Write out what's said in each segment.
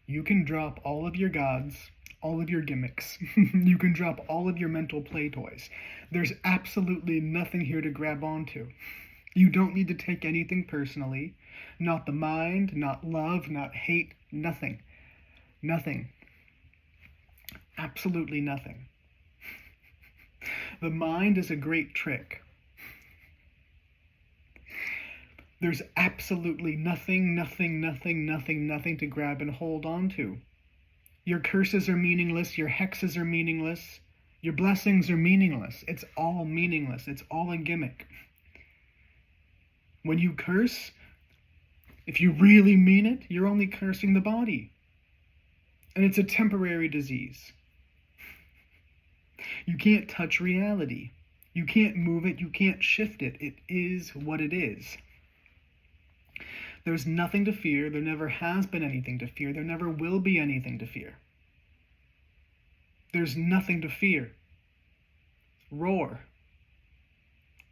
You can drop all of your gods, all of your gimmicks. You can drop all of your mental play toys. There's absolutely nothing here to grab onto. You don't need to take anything personally. Not the mind, not love, not hate, nothing. Nothing. Absolutely nothing. The mind is a great trick. There's absolutely nothing to grab and hold on to. Your curses are meaningless, your hexes are meaningless, your blessings are meaningless. It's all meaningless. It's all a gimmick. When you curse, if you really mean it, you're only cursing the body. And it's a temporary disease. You can't touch reality. You can't move it. You can't shift it. It is what it is. There's nothing to fear. There never has been anything to fear. There never will be anything to fear. There's nothing to fear. Roar.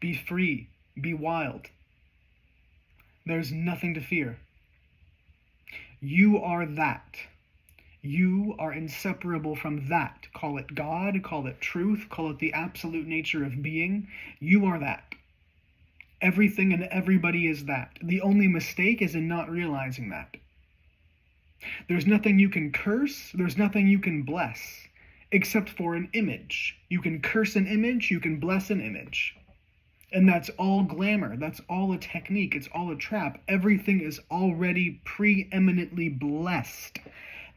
Be free. Be wild. There's nothing to fear. You are that. You are inseparable from that. Call it God, call it truth, call it the absolute nature of being. You are that. Everything and everybody is that. The only mistake is in not realizing that. There's nothing you can curse, there's nothing you can bless, except for an image. You can curse an image, you can bless an image. And that's all glamour, that's all a technique, it's all a trap. Everything is already preeminently blessed.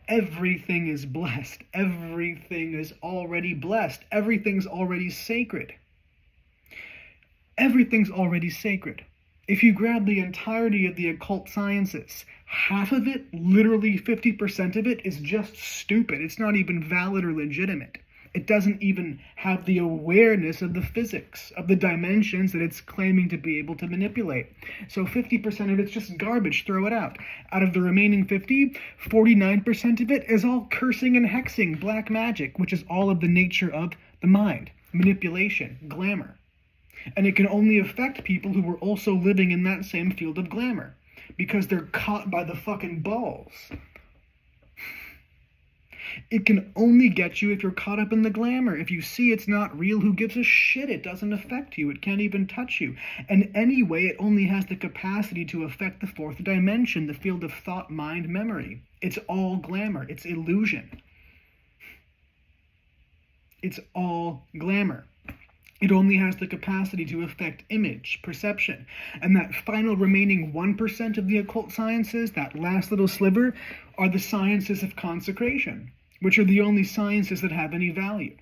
Everything is blessed. Everything is already blessed. Everything's already sacred. Everything's already sacred. If you grab the entirety of the occult sciences, half of it, literally 50% of it, is just stupid. It's not even valid or legitimate. It doesn't even have the awareness of the physics, of the dimensions that it's claiming to be able to manipulate. So 50% of it's just garbage, throw it out. Out of the remaining 50, 49% of it is all cursing and hexing, black magic, which is all of the nature of the mind, manipulation, glamour. And it can only affect people who were also living in that same field of glamour, because they're caught by the fucking balls. It can only get you if you're caught up in the glamour. If you see it's not real, who gives a shit? It doesn't affect you. It can't even touch you. And anyway, it only has the capacity to affect the fourth dimension, the field of thought, mind, memory. It's all glamour. It's illusion. It's all glamour. It only has the capacity to affect image, perception. And that final remaining 1% of the occult sciences, that last little sliver, are the sciences of consecration, which are the only sciences that have any value.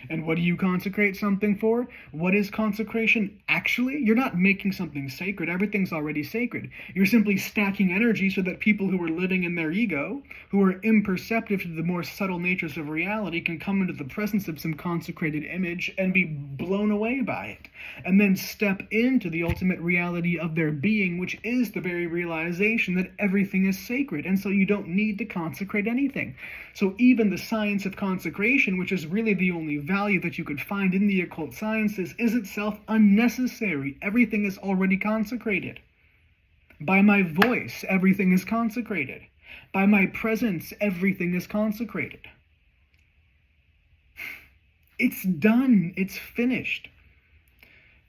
And what do you consecrate something for? What is consecration? Actually, you're not making something sacred. Everything's already sacred. You're simply stacking energy so that people who are living in their ego, who are imperceptive to the more subtle natures of reality, can come into the presence of some consecrated image and be blown away by it. And then step into the ultimate reality of their being, which is the very realization that everything is sacred. And so you don't need to consecrate anything. So even the science of consecration, which is really the only value that you could find in the occult sciences, is itself unnecessary. Everything is already consecrated. By my voice, everything is consecrated. By my presence, everything is consecrated. It's done. It's finished.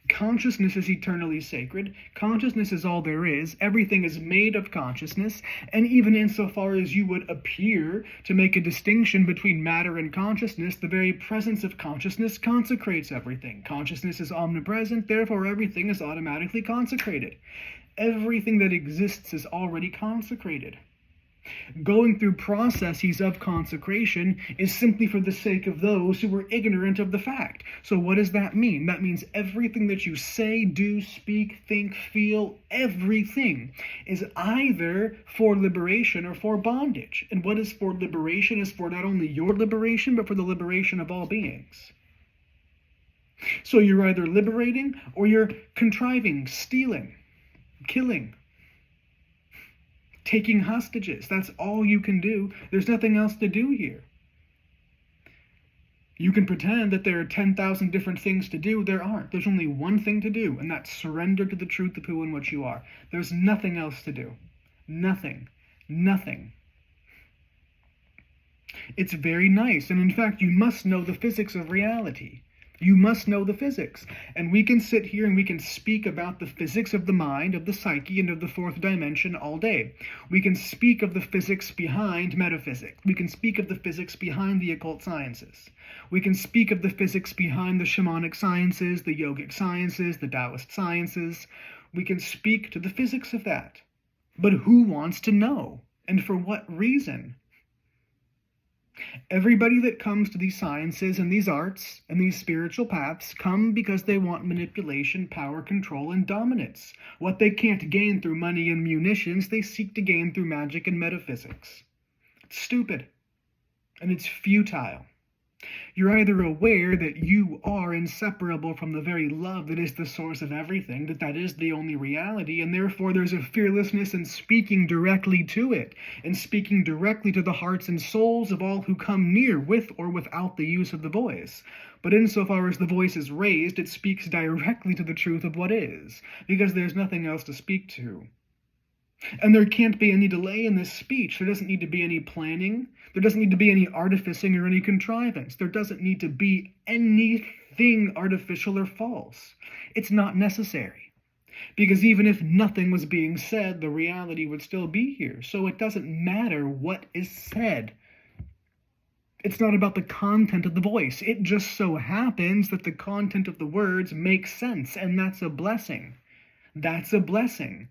Consciousness is eternally sacred. Consciousness is all there is. Everything is made of consciousness. And even insofar as you would appear to make a distinction between matter and consciousness, the very presence of consciousness consecrates everything. Consciousness is omnipresent, therefore everything is automatically consecrated. Everything that exists is already consecrated. Going through processes of consecration is simply for the sake of those who were ignorant of the fact. So what does that mean? That means everything that you say, do, speak, think, feel, everything is either for liberation or for bondage. And what is for liberation is for not only your liberation, but for the liberation of all beings. So you're either liberating or you're contriving, stealing, killing, taking hostages. That's all you can do. There's nothing else to do here. You can pretend that there are 10,000 different things to do. There aren't. There's only one thing to do, and that's surrender to the truth of who and what you are. There's nothing else to do. Nothing. Nothing. It's very nice, and in fact, you must know the physics of reality. You must know the physics. And we can sit here and we can speak about the physics of the mind, of the psyche, and of the fourth dimension all day. We can speak of the physics behind metaphysics. We can speak of the physics behind the occult sciences. We can speak of the physics behind the shamanic sciences, the yogic sciences, the Taoist sciences. We can speak to the physics of that. But who wants to know? And for what reason? Everybody that comes to these sciences and these arts and these spiritual paths come because they want manipulation, power, control, and dominance. What they can't gain through money and munitions, they seek to gain through magic and metaphysics. It's stupid. And it's futile. You're either aware that you are inseparable from the very love that is the source of everything, that is the only reality, and therefore there's a fearlessness in speaking directly to it, and speaking directly to the hearts and souls of all who come near with or without the use of the voice. But insofar as the voice is raised, it speaks directly to the truth of what is, because there's nothing else to speak to. And there can't be any delay in this speech. There doesn't need to be any planning. There doesn't need to be any artificing or any contrivance. There doesn't need to be anything artificial or false. It's not necessary. Because even if nothing was being said, the reality would still be here. So it doesn't matter what is said. It's not about the content of the voice. It just so happens that the content of the words makes sense, and that's a blessing. That's a blessing.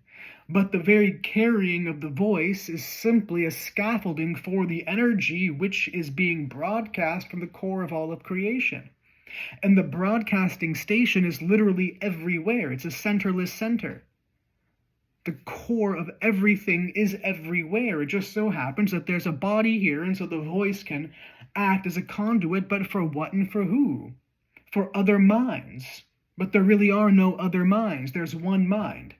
But the very carrying of the voice is simply a scaffolding for the energy which is being broadcast from the core of all of creation. And the broadcasting station is literally everywhere. It's a centerless center. The core of everything is everywhere. It just so happens that there's a body here, and so the voice can act as a conduit, but for what and for who? For other minds. But there really are no other minds. There's one mind,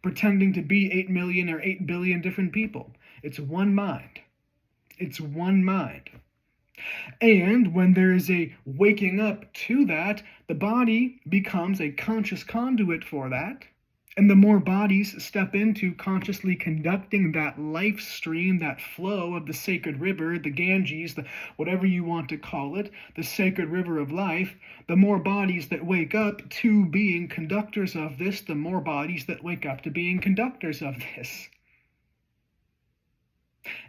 pretending to be 8 million or 8 billion different people. It's one mind. It's one mind. And when there is a waking up to that, the body becomes a conscious conduit for that. And the more bodies step into consciously conducting that life stream, that flow of the sacred river, the Ganges, whatever you want to call it, the sacred river of life, the more bodies that wake up to being conductors of this, the more bodies that wake up to being conductors of this.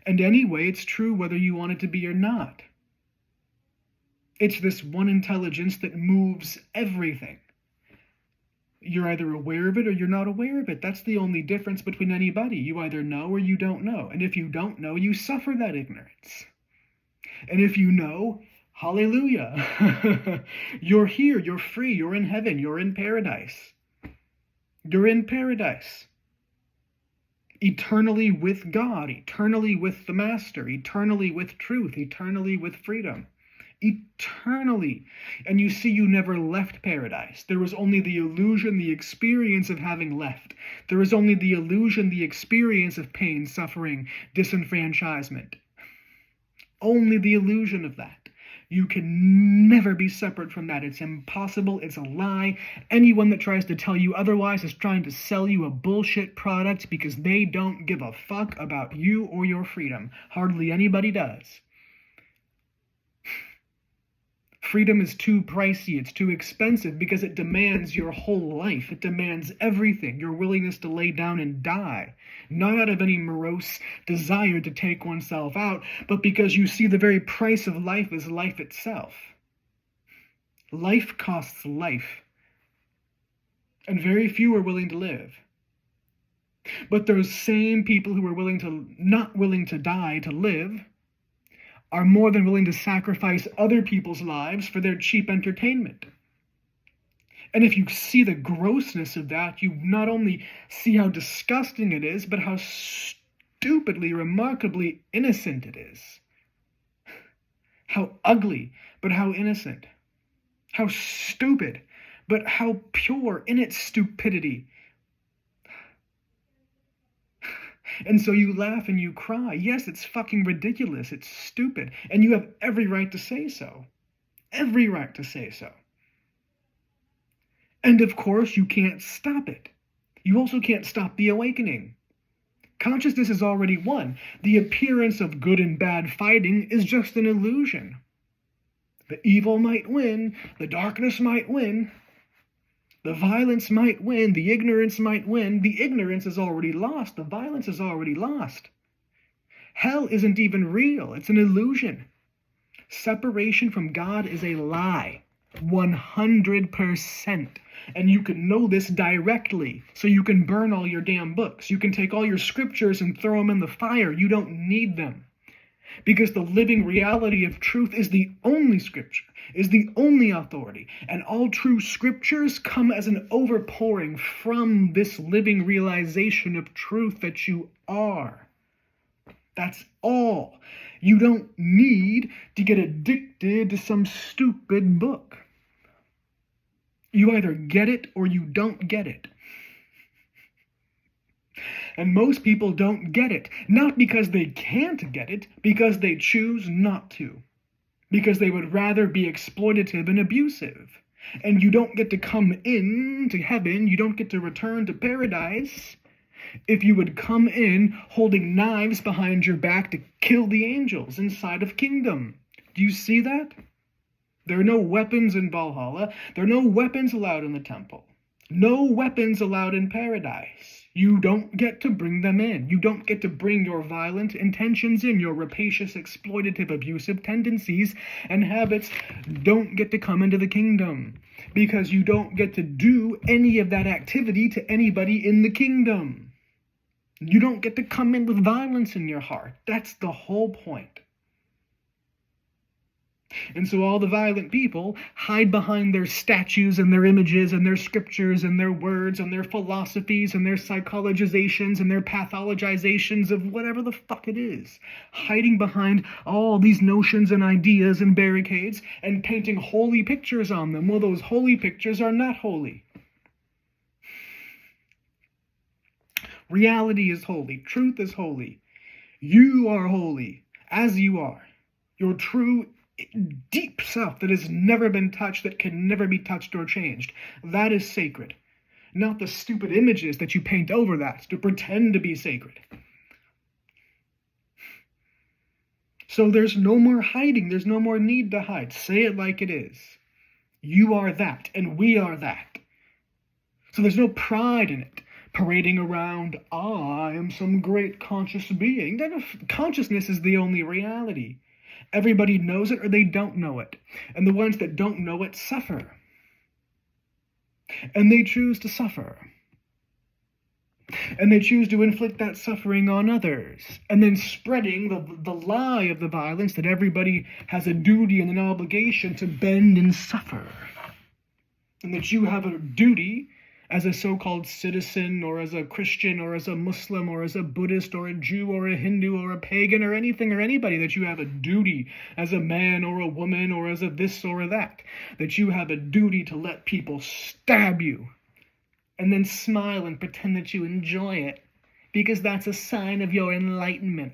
And anyway, it's true whether you want it to be or not. It's this one intelligence that moves everything. You're either aware of it or you're not aware of it. That's the only difference between anybody. You either know or you don't know. And if you don't know, you suffer that ignorance. And if you know, hallelujah. You're here, you're free, you're in heaven, you're in paradise. You're in paradise. Eternally with God, eternally with the Master, eternally with truth, eternally with freedom. Eternally. And you see, you never left paradise. There was only the illusion, the experience of having left. There was only the illusion, the experience of pain, suffering, disenfranchisement. Only the illusion of that. You can never be separate from that. It's impossible. It's a lie. Anyone that tries to tell you otherwise is trying to sell you a bullshit product because they don't give a fuck about you or your freedom. Hardly anybody does. Freedom is too pricey, it's too expensive because it demands your whole life. It demands everything, your willingness to lay down and die. Not out of any morose desire to take oneself out, but because you see the very price of life is life itself. Life costs life. And very few are willing to live. But those same people who are not willing to die to live are more than willing to sacrifice other people's lives for their cheap entertainment. And if you see the grossness of that, you not only see how disgusting it is, but how stupidly, remarkably innocent it is. How ugly, but how innocent. How stupid, but how pure in its stupidity. And so you laugh and you cry. Yes, it's fucking ridiculous. It's stupid. And you have every right to say so. Every right to say so. And of course, you can't stop it. You also can't stop the awakening. Consciousness is already won. The appearance of good and bad fighting is just an illusion. The evil might win, the darkness might win, the violence might win, the ignorance might win. The ignorance is already lost, the violence is already lost. Hell isn't even real, it's an illusion. Separation from God is a lie, 100%. And you can know this directly, so you can burn all your damn books. You can take all your scriptures and throw them in the fire. You don't need them. Because the living reality of truth is the only scripture, is the only authority. And all true scriptures come as an overpouring from this living realization of truth that you are. That's all. You don't need to get addicted to some stupid book. You either get it or you don't get it. And most people don't get it, not because they can't get it, because they choose not to. Because they would rather be exploitative and abusive. And you don't get to come into heaven, you don't get to return to paradise, if you would come in holding knives behind your back to kill the angels inside of kingdom. Do you see that? There are no weapons in Valhalla. There are no weapons allowed in the temple. No weapons allowed in paradise. You don't get to bring them in. You don't get to bring your violent intentions in. Your rapacious, exploitative, abusive tendencies and habits don't get to come into the kingdom. Because you don't get to do any of that activity to anybody in the kingdom. You don't get to come in with violence in your heart. That's the whole point. And so all the violent people hide behind their statues and their images and their scriptures and their words and their philosophies and their psychologizations and their pathologizations of whatever the fuck it is. Hiding behind all these notions and ideas and barricades and painting holy pictures on them. Well, those holy pictures are not holy. Reality is holy. Truth is holy. You are holy as you are. Your true deep self that has never been touched, that can never be touched or changed. That is sacred. Not the stupid images that you paint over that to pretend to be sacred. So there's no more hiding. There's no more need to hide. Say it like it is. You are that, and we are that. So there's no pride in it. Parading around, I am some great conscious being. Consciousness is the only reality. Everybody knows it or they don't know it. And the ones that don't know it suffer. And they choose to suffer. And they choose to inflict that suffering on others. And then spreading the lie of the violence that everybody has a duty and an obligation to bend and suffer. And that you have a duty as a so-called citizen, or as a Christian, or as a Muslim, or as a Buddhist, or a Jew, or a Hindu, or a pagan, or anything, or anybody, that you have a duty as a man, or a woman, or as a this, or a that. That you have a duty to let people stab you, and then smile and pretend that you enjoy it, because that's a sign of your enlightenment.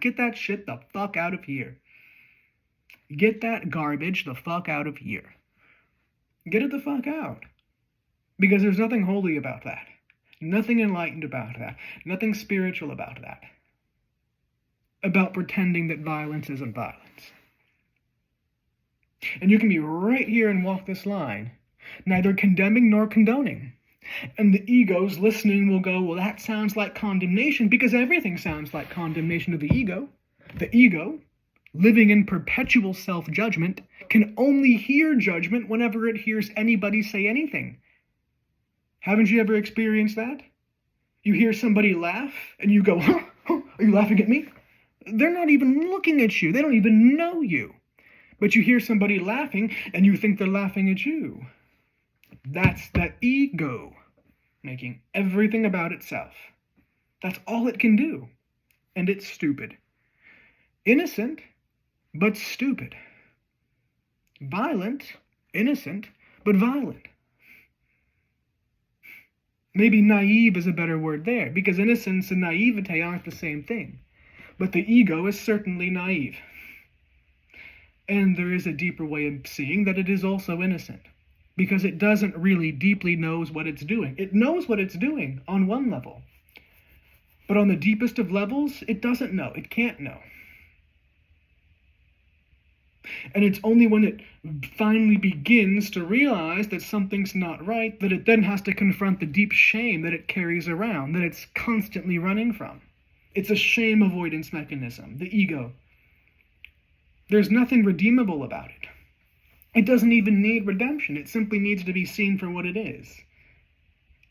Get that shit the fuck out of here. Get that garbage the fuck out of here. Get it the fuck out. Because there's nothing holy about that. Nothing enlightened about that. Nothing spiritual about that. About pretending that violence isn't violence. And you can be right here and walk this line, neither condemning nor condoning. And the egos listening will go, well, that sounds like condemnation, because everything sounds like condemnation to the ego. The ego, living in perpetual self-judgment, can only hear judgment whenever it hears anybody say anything. Haven't you ever experienced that? You hear somebody laugh, and you go, huh? Are you laughing at me? They're not even looking at you. They don't even know you. But you hear somebody laughing, and you think they're laughing at you. That's the ego making everything about itself. That's all it can do. And it's stupid. Innocent, but stupid. Violent, innocent, but violent. Maybe naive is a better word there, because innocence and naivete aren't the same thing. But the ego is certainly naive. And there is a deeper way of seeing that it is also innocent, because it doesn't really deeply knows what it's doing. It knows what it's doing on one level, But on the deepest of levels, it doesn't know. It can't know. And it's only when it finally begins to realize that something's not right that it then has to confront the deep shame that it carries around, that it's constantly running from. It's a shame avoidance mechanism, the ego. There's nothing redeemable about it. It doesn't even need redemption. It simply needs to be seen for what it is.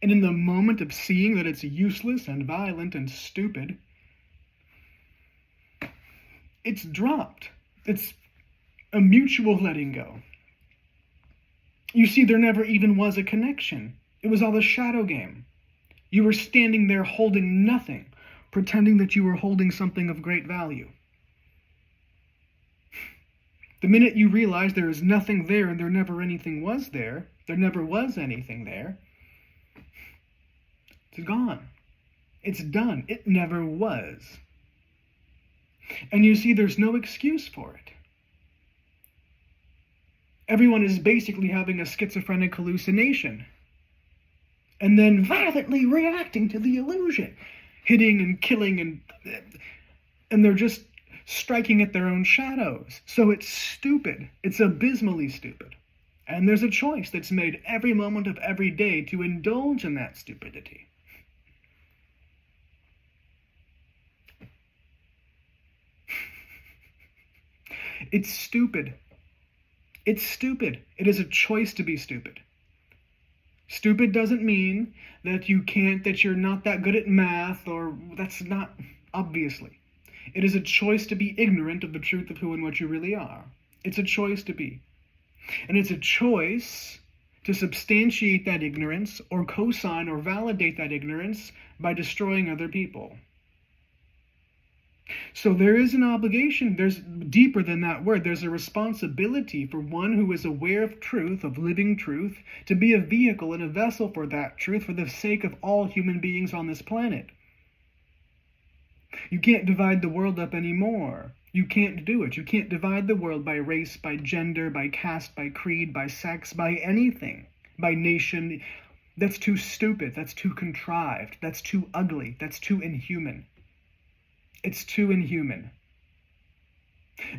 And in the moment of seeing that it's useless and violent and stupid, it's dropped. It's a mutual letting go. You see, there never even was a connection. It was all a shadow game. You were standing there holding nothing, pretending that you were holding something of great value. The minute you realize there is nothing there and there never anything was there, there never was anything there, it's gone. It's done. It never was. And you see, there's no excuse for it. Everyone is basically having a schizophrenic hallucination and then violently reacting to the illusion, hitting and killing, and they're just striking at their own shadows. So it's stupid. It's abysmally stupid. And there's a choice that's made every moment of every day to indulge in that stupidity. It's stupid. It's stupid. It is a choice to be stupid. Stupid doesn't mean that you're not that good at math, or that's not, obviously. It is a choice to be ignorant of the truth of who and what you really are. It's a choice to be. And it's a choice to substantiate that ignorance or co-sign or validate that ignorance by destroying other people. So there is an obligation, there's deeper than that word, there's a responsibility for one who is aware of truth, of living truth, to be a vehicle and a vessel for that truth for the sake of all human beings on this planet. You can't divide the world up anymore. You can't do it. You can't divide the world by race, by gender, by caste, by creed, by sex, by anything, by nation. That's too stupid. That's too contrived. That's too ugly. That's too inhuman. It's too inhuman.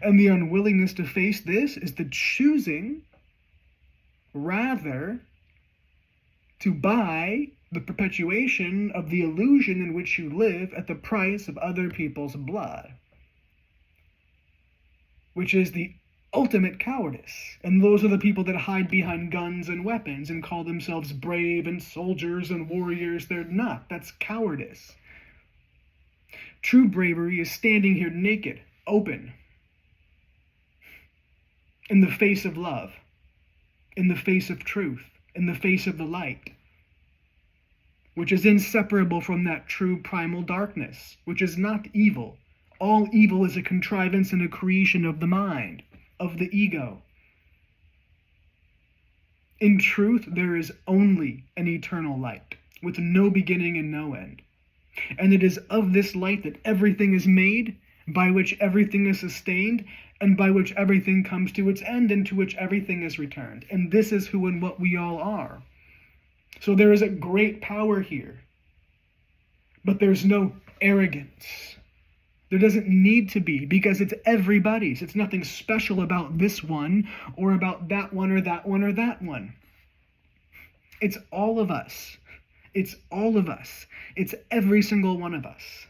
And the unwillingness to face this is the choosing, rather, to buy the perpetuation of the illusion in which you live at the price of other people's blood, which is the ultimate cowardice. And those are the people that hide behind guns and weapons and call themselves brave and soldiers and warriors. They're not. That's cowardice. True bravery is standing here naked, open, in the face of love, in the face of truth, in the face of the light, which is inseparable from that true primal darkness, which is not evil. All evil is a contrivance and a creation of the mind, of the ego. In truth, there is only an eternal light, with no beginning and no end. And it is of this light that everything is made, by which everything is sustained, and by which everything comes to its end, and to which everything is returned. And this is who and what we all are. So there is a great power here. But there's no arrogance. There doesn't need to be, because it's everybody's. It's nothing special about this one, or about that one, or that one, or that one. It's all of us. It's all of us. It's every single one of us.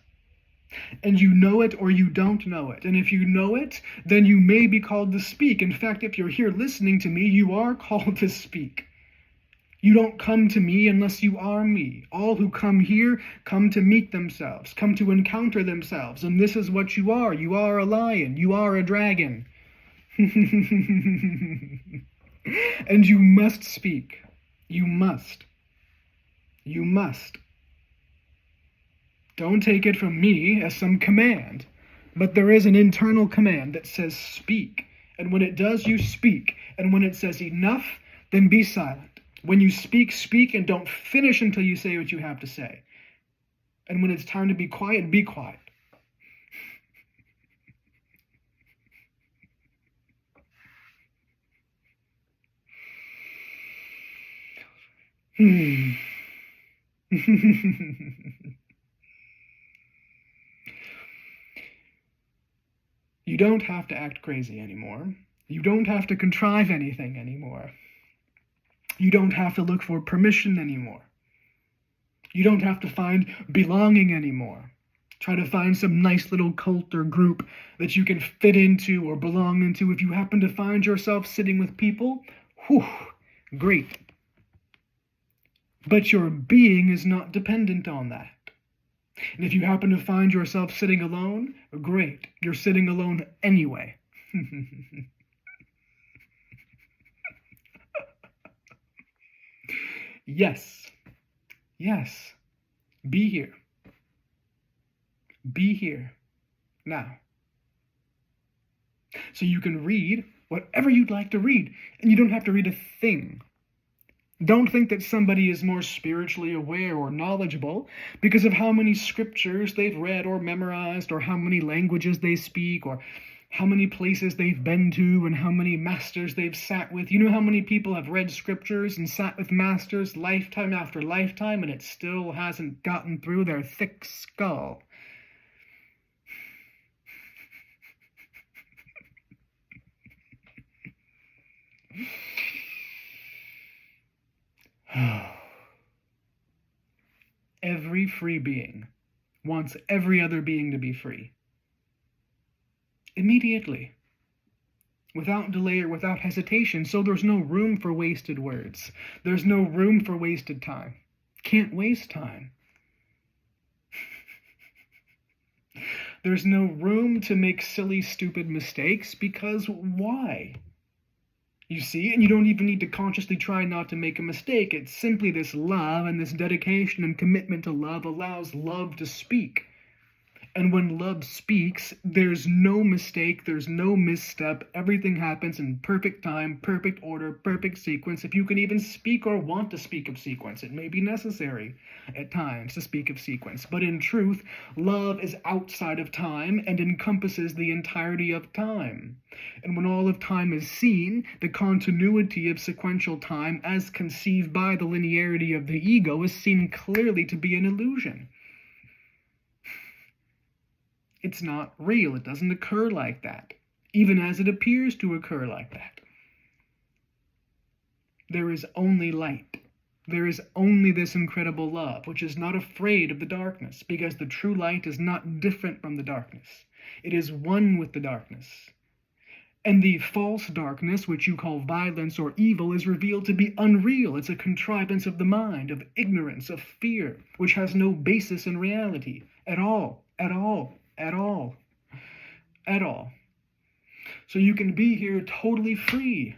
And you know it or you don't know it. And if you know it, then you may be called to speak. In fact, if you're here listening to me, you are called to speak. You don't come to me unless you are me. All who come here come to meet themselves, come to encounter themselves. And this is what you are. You are a lion. You are a dragon. And you must speak. You must. You must. Don't take it from me as some command, but there is an internal command that says speak. And when it does, you speak. And when it says enough, then be silent. When you speak, speak, and don't finish until you say what you have to say. And when it's time to be quiet, be quiet. don't have to act crazy anymore. You don't have to contrive anything anymore. You don't have to look for permission anymore. You don't have to find belonging anymore. Try to find some nice little cult or group that you can fit into or belong into. If you happen to find yourself sitting with people, whew, great. But your being is not dependent on that. And if you happen to find yourself sitting alone, great. You're sitting alone anyway. Yes. Yes. Be here. Be here. Now. So you can read whatever you'd like to read, and you don't have to read a thing. Don't think that somebody is more spiritually aware or knowledgeable because of how many scriptures they've read or memorized, or how many languages they speak, or how many places they've been to, and how many masters they've sat with. You know how many people have read scriptures and sat with masters lifetime after lifetime, and it still hasn't gotten through their thick skull. Every free being wants every other being to be free. Immediately. Without delay or without hesitation, so there's no room for wasted words. There's no room for wasted time. Can't waste time. There's no room to make silly, stupid mistakes, because why? You see, and you don't even need to consciously try not to make a mistake. It's simply this love, and this dedication and commitment to love allows love to speak. And when love speaks, there's no mistake, there's no misstep. Everything happens in perfect time, perfect order, perfect sequence. If you can even speak or want to speak of sequence, it may be necessary at times to speak of sequence. But in truth, love is outside of time and encompasses the entirety of time. And when all of time is seen, the continuity of sequential time, as conceived by the linearity of the ego, is seen clearly to be an illusion. It's not real. It doesn't occur like that, even as it appears to occur like that. There is only light. There is only this incredible love, which is not afraid of the darkness, because the true light is not different from the darkness. It is one with the darkness. And the false darkness, which you call violence or evil, is revealed to be unreal. It's a contrivance of the mind, of ignorance, of fear, which has no basis in reality at all, at all. At all. At all. So you can be here totally free.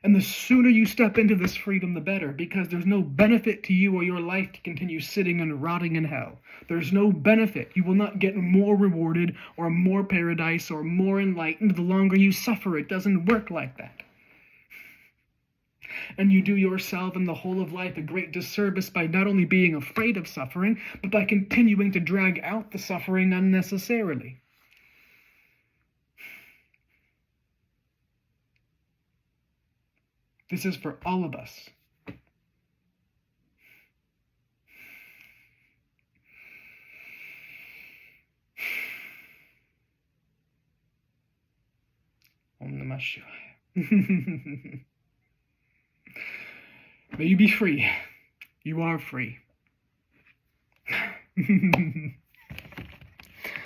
And the sooner you step into this freedom, the better, because there's no benefit to you or your life to continue sitting and rotting in hell. There's no benefit. You will not get more rewarded or more paradise or more enlightened the longer you suffer. It doesn't work like that. And you do yourself and the whole of life a great disservice by not only being afraid of suffering, but by continuing to drag out the suffering unnecessarily. This is for all of us. Om Namah Shivaya. May you be free. You are free.